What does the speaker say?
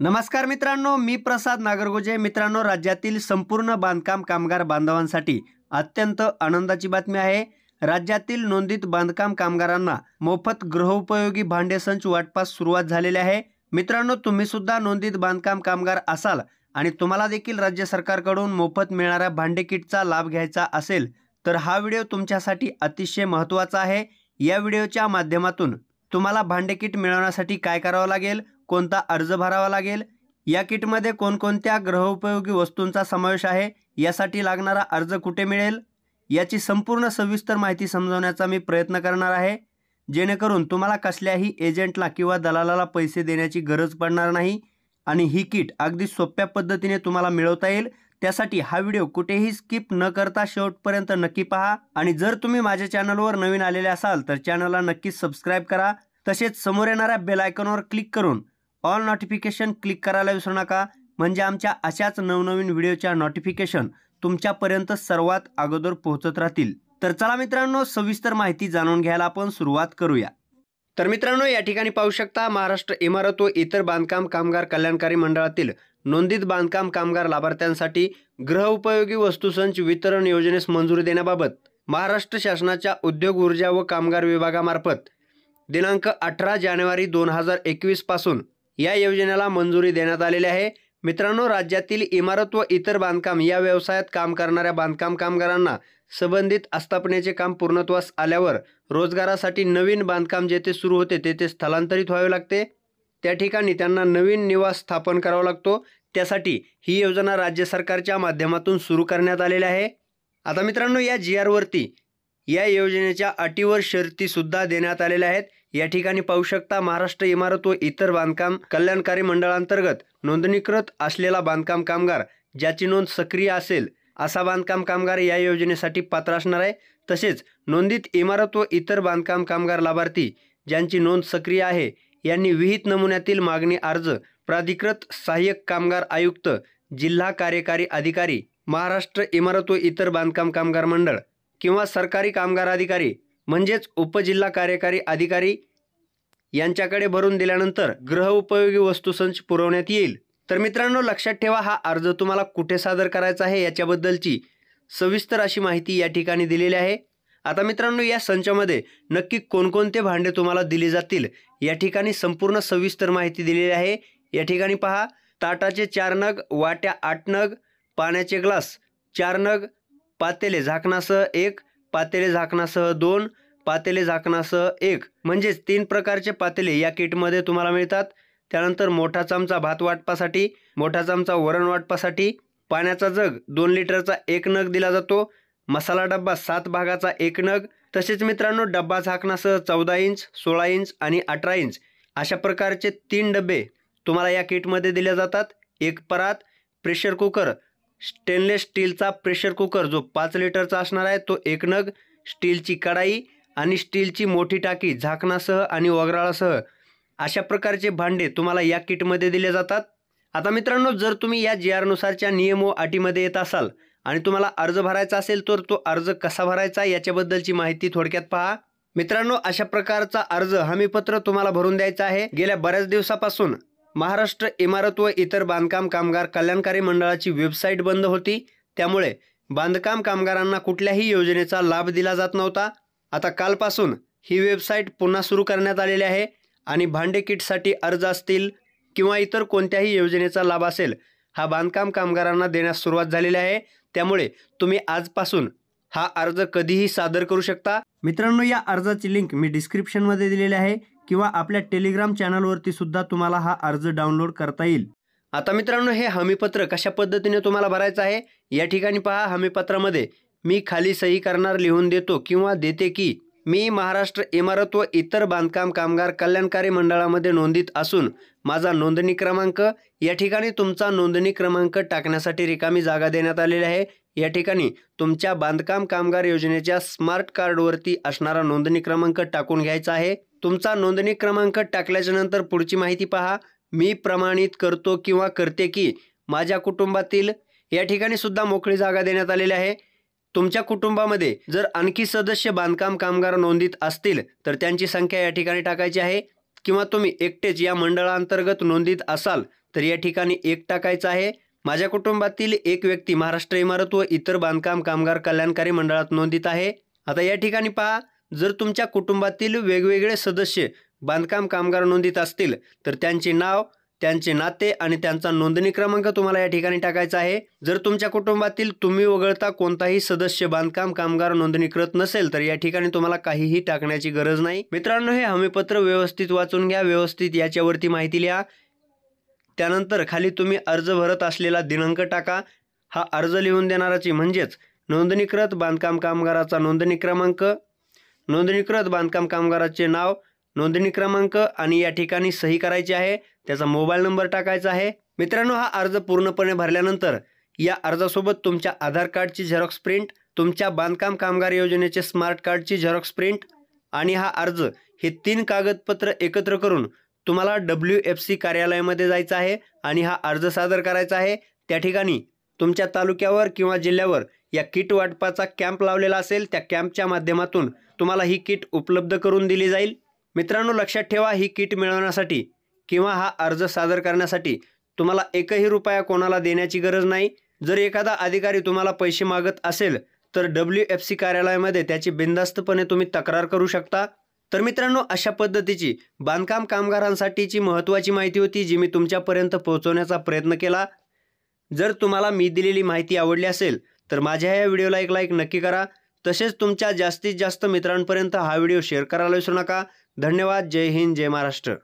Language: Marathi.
नमस्कार मित्रांनो, मी प्रसाद नागरगोजे। मित्रांनो, राज्यातील संपूर्ण बांधकाम कामगार बांधवांसाठी अत्यंत आनंदाची बातमी आहे। राज्यातील नोंदित बांधकाम कामगारांना मोफत गृहोपयोगी भांडे संच वाटपास सुरुवात झालेली आहे। मित्रांनो, तुम्ही सुद्धा नोंदित बांधकाम कामगार असाल आणि तुम्हाला देखील राज्य सरकारकडून मोफत मिळणाऱ्या भांडे किटचा लाभ घ्यायचा असेल तर हा व्हिडिओ तुमच्यासाठी अतिशय महत्त्वाचा आहे। या व्हिडिओच्या माध्यमातून तुम्हाला भांडे किट मिळवण्यासाठी काय करावं लागेल, कोणता अर्ज भरावा लागेल, या किटमध्ये कोणकोणत्या गृहोपयोगी वस्तूंचा समावेश आहे, यासाठी लागणारा अर्ज कुठे मिळेल, याची संपूर्ण सविस्तर माहिती समजवण्याचा मी प्रयत्न करणार आहे, जेणेकरून तुम्हाला कसल्याही एजंटला किंवा दलालाला पैसे देण्याची गरज पडणार नाही आणि ही किट अगदी सोप्या पद्धतीने तुम्हाला मिळवता येईल। त्यासाठी हा व्हिडिओ कुठेही स्किप न करता शेवटपर्यंत नक्की पहा आणि जर तुम्ही माझ्या चॅनलवर नवीन आलेले असाल तर चॅनलला नक्कीच सबस्क्राइब करा। तसेच समोर येणाऱ्या बेल आयकॉनवर क्लिक करून ऑल नोटिफिकेशन क्लिक करायला विसरू नका, म्हणजे आमच्या अशाच नवनवीन व्हिडिओच्या नोटिफिकेशन तुमच्यापर्यंत सर्वात अगोदर पोहोचत राहतील। तर चला मित्रांनो, सविस्तर माहिती जाणून घ्यायला आपण सुरुवात करूया। तर मित्रांनो, या ठिकाणी पाहू शकता, महाराष्ट्र इमारत व इतर बांधकाम कामगार कल्याणकारी मंडळातील नोंदित बांधकाम कामगार लाभार्थ्यांसाठी गृहोपयोगी वस्तू संच वितरण योजनेस मंजुरी देण्याबाबत महाराष्ट्र शासनाच्या उद्योग ऊर्जा व कामगार विभागामार्फत दिनांक 18 जानेवारी 2021 पासून या योजनेला मंजुरी देण्यात आलेली आहे। मित्रांनो, राज्यातील इमारत व इतर बांधकाम या व्यवसायात काम करणाऱ्या बांधकाम कामगारांना संबंधित आस्थापनेचे काम पूर्णत्वास आल्यावर रोजगारासाठी नवीन बांधकाम जेथे सुरू होते तेथे स्थलांतरित व्हावे लागते। त्या ठिकाणी त्यांना नवीन निवास स्थापन करावा लागतो। त्यासाठी ही योजना राज्य सरकारच्या माध्यमातून सुरू करण्यात आलेली आहे। आता मित्रांनो, या GR वरती या योजनेच्या अटी व शर्ती सुद्धा देण्यात आलेल्या आहेत। या ठिकाणी पाहू शकता, महाराष्ट्र इमारत व इतर बांधकाम कल्याणकारी मंडळांतर्गत नोंदणीकृत असलेला बांधकाम कामगार ज्याची नोंद सक्रिय असेल असा बांधकाम कामगार या योजनेसाठी पात्र असणार आहे। तसेच नोंदित इमारत व इतर बांधकाम कामगार लाभार्थी ज्यांची नोंद सक्रिय आहे यांनी विहित नमुन्यातील मागणी अर्ज प्राधिकृत सहाय्यक कामगार आयुक्त, जिल्हा कार्यकारी अधिकारी, महाराष्ट्र इमारत व इतर बांधकाम कामगार मंडळ किंवा सरकारी कामगार अधिकारी म्हणजेच उपजिल्हा कार्यकारी अधिकारी यांच्याकडे भरून दिल्यानंतर गृहोपयोगी वस्तू संच पुरवण्यात येईल। तर मित्रांनो, लक्षात ठेवा, हा अर्ज तुम्हाला कुठे सादर करायचा आहे याच्याबद्दलची सविस्तर अशी माहिती या ठिकाणी दिलेली आहे। आता मित्रांनो, या संचामध्ये नक्की कोणकोणते भांडे तुम्हाला दिले जातील या ठिकाणी संपूर्ण सविस्तर माहिती दिलेली आहे। या ठिकाणी पहा, ताटाचे 4 नग, वाट्या 8 नग, पाण्याचे ग्लास 4 नग, पातेले झाकणासह 1, पातेले झाकणासह 2, पातेले झाकणासह 1 म्हणजेच 3 प्रकारचे पातेले या किटमध्ये तुम्हाला मिळतात। त्यानंतर मोठा चमचा भात वाटपासाठी, मोठा चमचा वरण वाटपासाठी, पाण्याचा जग 2 लिटरचा 1 नग दिला जातो, मसाला डब्बा 7 भागाचा 1 नग, तसेच मित्रांनो डब्बा झाकणासह 14 इंच, 16 इंच आणि 18 इंच अशा प्रकारचे 3 डबे तुम्हाला या किटमध्ये दिले जातात। एक परात, प्रेशर कुकर, स्टेनलेस स्टीलचा प्रेशर कुकर जो 5 लिटरचा असणार आहे तो 1 नग, स्टीलची कढाई आणि स्टीलची मोठी टाकी झाकणासह आणि वगराळासह अशा प्रकारचे भांडे तुम्हाला या किटमध्ये दिले जातात। आता मित्रांनो, जर तुम्ही या GR नुसारच्या नियम व अटीमध्ये येत असाल आणि तुम्हाला अर्ज भरायचा असेल तर तो अर्ज कसा भरायचा याच्याबद्दलची माहिती थोडक्यात पहा। मित्रांनो, अशा प्रकारचा अर्ज हमीपत्र तुम्हाला भरून द्यायचा आहे। गेल्या बऱ्याच दिवसापासून महाराष्ट्र इमारत व इतर बांधकाम कामगार कल्याणकारी मंडळाची वेबसाईट बंद होती, त्यामुळे बांधकाम कामगारांना कुठल्याही योजनेचा लाभ दिला जात नव्हता। आता कालपासून ही वेबसाईट पुन्हा सुरू करण्यात आलेली आहे आणि भांडे किटसाठी अर्ज असतील किंवा इतर कोणत्याही योजनेचा लाभ असेल हा बांधकाम कामगारांना देण्यास सुरुवात झालेली आहे। त्यामुळे तुम्ही आजपासून हा अर्ज कधीही सादर करू शकता। मित्रांनो, या अर्जाची लिंक मी डिस्क्रिप्शनमध्ये दिलेली आहे किंवा आपल्या टेलिग्राम चॅनलवरती सुद्धा तुम्हाला हा अर्ज डाउनलोड करता येईल। आता मित्रांनो, हे हमीपत्र कशा पद्धतीने तुम्हाला भरायचं आहे या ठिकाणी पहा। हमीपत्रामध्ये मी खाली सही करणार लिहून देतो किंवा देते की मी महाराष्ट्र इमारत व इतर बांधकाम कामगार कल्याणकारी मंडळामध्ये नोंदित असून माझा नोंदणी क्रमांक, या ठिकाणी तुमचा नोंदणी क्रमांक टाकण्यासाठी रिकामी जागा देण्यात आलेली आहे। या ठिकाणी तुमच्या बांधकाम कामगार योजनेच्या स्मार्ट कार्डवरती असणारा नोंदणी क्रमांक टाकून घ्यायचा आहे। तुमचा नोंदणी क्रमांक टाकल्याच्या नंतर पुढची माहिती पहा, मी प्रमाणित करतो किंवा करते की माझ्या कुटुंबातील, या ठिकाणी सुद्धा मोकळी जागा देण्यात आलेली आहे। तुमच्या कुटुंबामध्ये जर आणखी सदस्य बांधकाम कामगार नोंदित असतील तर त्यांची संख्या या ठिकाणी टाकायची आहे, किंवा तुम्ही एकटेच या मंडळांतर्गत नोंदित असाल तर या ठिकाणी 1 टाकायचं आहे. माझ्या कुटुंबातील एक व्यक्ती महाराष्ट्र इमारत व इतर बांधकाम कामगार कल्याणकारी मंडळात नोंदित आहे. आता या ठिकाणी पहा, जर तुमच्या कुटुंबातील वेगवेगळे सदस्य बांधकाम कामगार नोंदित असतील तर त्यांचे नाव, त्यांचे नाते आणि त्यांचा नोंदणी क्रमांक तुम्हाला या ठिकाणी टाकायचा आहे. जर तुमच्या कुटुंबातील तुम्ही वगळता कोणताही सदस्य बांधकाम कामगार नोंदणीकृत नसेल तर या ठिकाणी तुम्हाला काहीही टाकण्याची गरज नाही. मित्रांनो, हे हमीपत्र व्यवस्थित वाचून घ्या, व्यवस्थित याच्यावरती माहिती लिहा. त्यानंतर खाली तुम्ही अर्ज भरत असलेला दिनांक टाका. हा अर्ज लिहून देणाराची म्हणजेच नोंदणीकृत बांधकाम कामगाराचा नोंदणी क्रमांक, नोंदणीकृत बांधकाम कामगाराचे नाव, नोंदणी क्रमांक आणि या ठिकाणी सही करायची आहे. त्याचा मोबाईल नंबर टाकायचा आहे. मित्रांनो, हा अर्ज पूर्णपणे भरल्यानंतर या अर्जासोबत तुमच्या आधार कार्डची झेरॉक्स प्रिंट, तुमच्या बांधकाम कामगार योजनेचे स्मार्ट कार्डची झेरॉक्स प्रिंट आणि हा अर्ज हे 3 कागदपत्र एकत्र करून तुम्हाला WFC कार्यालयामध्ये जायचं आहे आणि हा अर्ज सादर करायचा आहे. त्या ठिकाणी तुमच्या तालुक्यावर किंवा जिल्ह्यावर या किट वाटपाचा कॅम्प लावलेला असेल, त्या कॅम्पच्या माध्यमातून तुम्हाला ही किट उपलब्ध करून दिली जाईल. मित्रांनो, लक्षात ठेवा, ही किट मिळवण्यासाठी किंवा हा अर्ज सादर करण्यासाठी तुम्हाला एकही रुपया कोणाला देण्याची गरज नाही. जर एखादा अधिकारी तुम्हाला पैसे मागत असेल तर WFC कार्यालयामध्ये त्याची बिनधास्तपणे तुम्ही तक्रार करू शकता. तर मित्रांनो, अशा पद्धतीची बांधकाम कामगारांसाठीची महत्त्वाची माहिती होती जी मी तुमच्यापर्यंत पोहोचवण्याचा प्रयत्न केला. जर तुम्हाला मी दिलेली माहिती आवडली असेल तर माझ्या या व्हिडिओला एक लाईक नक्की करा. तसेच तुमच्या जास्तीत जास्त मित्रांपर्यंत हा व्हिडिओ शेअर करायला विसरू नका. धन्यवाद. जय हिंद, जय महाराष्ट्र.